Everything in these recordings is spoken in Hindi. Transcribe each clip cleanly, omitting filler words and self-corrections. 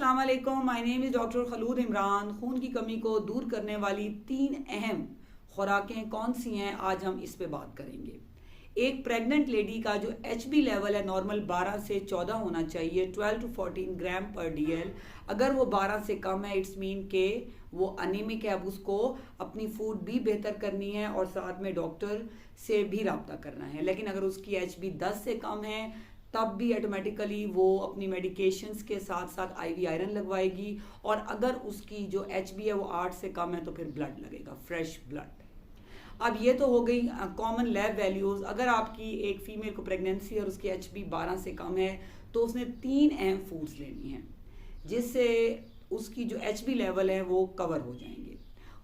अस्सलाम वालेकुम, my name is doctor Khalood Imran. खून की कमी को दूर करने वाली 3 अहम खुराकें कौन सी हैं, आज हम इस पे बात करेंगे। एक प्रेग्नेंट लेडी का जो HB लेवल है नॉर्मल 12 से 14 होना चाहिए, 12 to 14 ग्राम पर DL। अगर वो 12 से कम है इट्स मीन के वो अनीमिक है। अब उसको अपनी फूड भी बेहतर करनी है और साथ में डॉक्टर से भी रब्ता करना है। लेकिन अगर उसकी HB 10 से कम है तब भी ऑटोमेटिकली वो अपनी मेडिकेशंस के साथ साथ IV आयरन लगवाएगी। और अगर उसकी जो HB है वो 8 से कम है तो फिर ब्लड लगेगा, फ्रेश ब्लड। अब ये तो हो गई कॉमन लैब वैल्यूज़। अगर आपकी एक फीमेल को प्रेगनेंसी है और उसकी HB 12 से कम है तो उसने 3 अहम फूड्स लेनी हैं जिससे उसकी जो HB लेवल है वो कवर हो जाएंगे।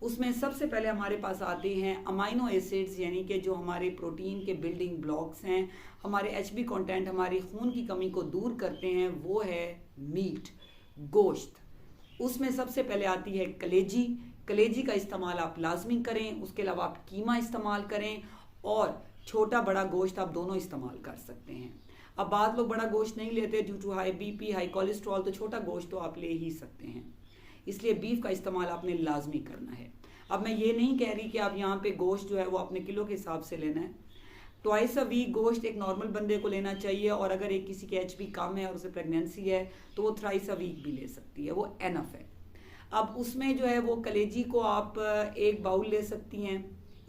उसमें सबसे पहले हमारे पास आते हैं अमाइनो एसिड्स, यानी कि जो हमारे प्रोटीन के बिल्डिंग ब्लॉक्स हैं, हमारे HB कंटेंट, हमारी खून की कमी को दूर करते हैं। वो है मीट, गोश्त। उसमें सबसे पहले आती है कलेजी। कलेजी का इस्तेमाल आप लाजमी करें। उसके अलावा आप कीमा इस्तेमाल करें और छोटा बड़ा गोश्त आप दोनों इस्तेमाल कर सकते हैं। अब बाद लोग बड़ा गोश्त नहीं लेते due to high BP, high cholesterol, तो छोटा गोश्त तो आप ले ही सकते हैं। इसलिए बीफ का इस्तेमाल आपने लाजमी करना है। अब मैं ये नहीं कह रही कि आप यहाँ पे गोश्त जो है वो अपने किलो के हिसाब से लेना है। ट्वाइस अ वीक गोश्त एक नॉर्मल बंदे को लेना चाहिए, और अगर एक किसी की HB कम है और उसे प्रेगनेंसी है तो वो थ्राइस अ वीक भी ले सकती है, वो एनफ है। अब उसमें जो है वो कलेजी को आप एक बाउल ले सकती हैं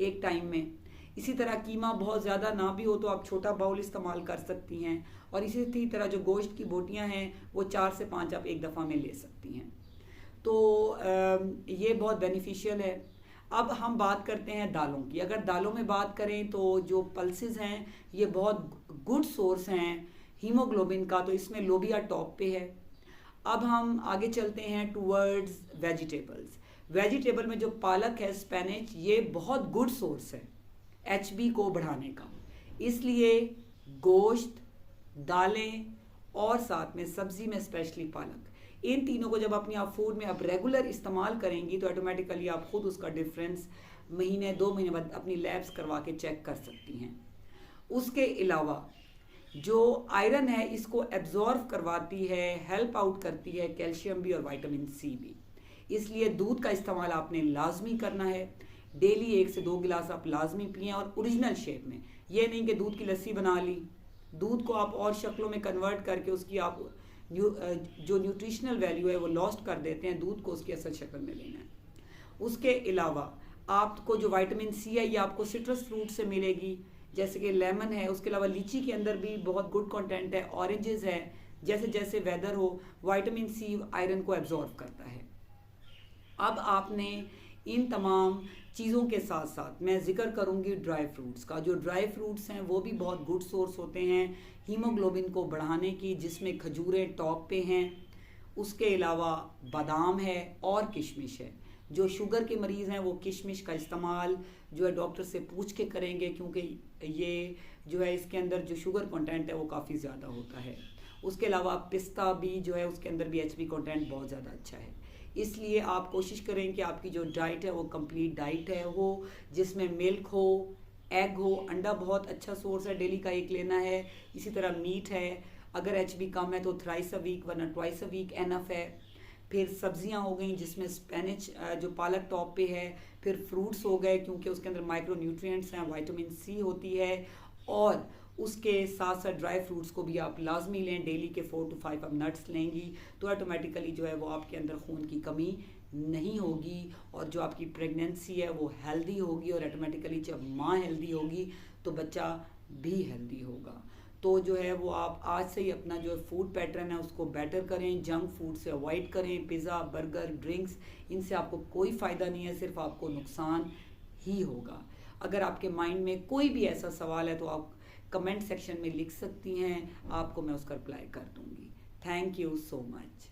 एक टाइम में। इसी तरह कीमा बहुत ज़्यादा ना भी हो तो आप छोटा बाउल इस्तेमाल कर सकती हैं। और इसी तरह जो गोश्त की बोटियां हैं वो 4 से 5 आप एक दफ़ा में ले सकती हैं। तो ये बहुत बेनिफिशियल है। अब हम बात करते हैं दालों की। अगर दालों में बात करें तो जो पल्सेस हैं ये बहुत गुड सोर्स हैं हीमोग्लोबिन का, तो इसमें लोबिया टॉप पे है। अब हम आगे चलते हैं टूवर्ड्स वेजिटेबल्स। वेजिटेबल में जो पालक है, स्पेनिच, ये बहुत गुड सोर्स है HB को बढ़ाने का। इसलिए गोश्त, दालें और साथ में सब्जी में स्पेशली पालक, इन तीनों को जब अपनी आप फूड में आप रेगुलर इस्तेमाल करेंगी तो ऑटोमेटिकली आप खुद उसका डिफरेंस महीने 2 महीने बाद अपनी लैब्स करवा के चेक कर सकती हैं। उसके अलावा जो आयरन है इसको एब्जॉर्व करवाती है, हेल्प आउट करती है कैल्शियम भी और विटामिन C भी। इसलिए दूध का इस्तेमाल आपने लाजमी करना है। डेली 1 से 2 गिलास आप लाजमी पिएं और ओरिजिनल शेप में। ये नहीं कि दूध की लस्सी बना ली, दूध को आप और शक्लों में कन्वर्ट करके उसकी आप जो न्यूट्रिशनल वैल्यू है वो लॉस्ट कर देते हैं। दूध को उसकी असल शक्ल में लेना है। उसके अलावा आपको जो विटामिन C है ये आपको सिट्रस फ्रूट से मिलेगी, जैसे कि लेमन है। उसके अलावा लीची के अंदर भी बहुत गुड कंटेंट है, ऑरेंजेस है। जैसे जैसे वेदर हो विटामिन C आयरन को एब्जॉर्ब करता है। अब आपने इन तमाम चीज़ों के साथ साथ मैं जिक्र करूंगी ड्राई फ्रूट्स का। जो ड्राई फ्रूट्स हैं वो भी बहुत गुड सोर्स होते हैं हीमोग्लोबिन को बढ़ाने की, जिसमें खजूरें टॉप पे हैं। उसके अलावा बादाम है और किशमिश है। जो शुगर के मरीज़ हैं वो किशमिश का इस्तेमाल जो है डॉक्टर से पूछ के करेंगे, क्योंकि ये जो है इसके अंदर जो शुगर कंटेंट है वो काफ़ी ज़्यादा होता है। उसके अलावा पिस्ता भी जो है उसके अंदर भी HB कंटेंट बहुत ज़्यादा अच्छा है। इसलिए आप कोशिश करें कि आपकी जो डाइट है वो कंप्लीट डाइट है हो, जिसमें मिल्क हो, एग हो, अंडा बहुत अच्छा सोर्स है, डेली का एक लेना है। इसी तरह मीट है, अगर HB कम है तो थ्राइस अ वीक वरना ट्वाइस अ वीक एनफ है। फिर सब्जियां हो गई जिसमें स्पेनिच जो पालक टॉप पे है। फिर फ्रूट्स हो गए क्योंकि उसके अंदर माइक्रो न्यूट्रिएंट्स हैं, विटामिन C होती है। और उसके साथ साथ ड्राई फ्रूट्स को भी आप लाजमी लें। डेली के 4 to 5 आप नट्स लेंगी तो ऑटोमेटिकली जो है वो आपके अंदर खून की कमी नहीं होगी और जो आपकी प्रेगनेंसी है वो हेल्दी होगी। और ऑटोमेटिकली जब माँ हेल्दी होगी तो बच्चा भी हेल्दी होगा। तो जो है वो आप आज से ही अपना जो फूड पैटर्न है उसको बेटर करें। जंक फूड से अवॉइड करें। पिज़्ज़ा, बर्गर, ड्रिंक्स, इनसे आपको कोई फ़ायदा नहीं है, सिर्फ आपको नुकसान ही होगा। अगर आपके माइंड में कोई भी ऐसा सवाल है तो आप कमेंट सेक्शन में लिख सकती हैं, आपको मैं उसका रिप्लाई कर दूंगी। Thank you so much.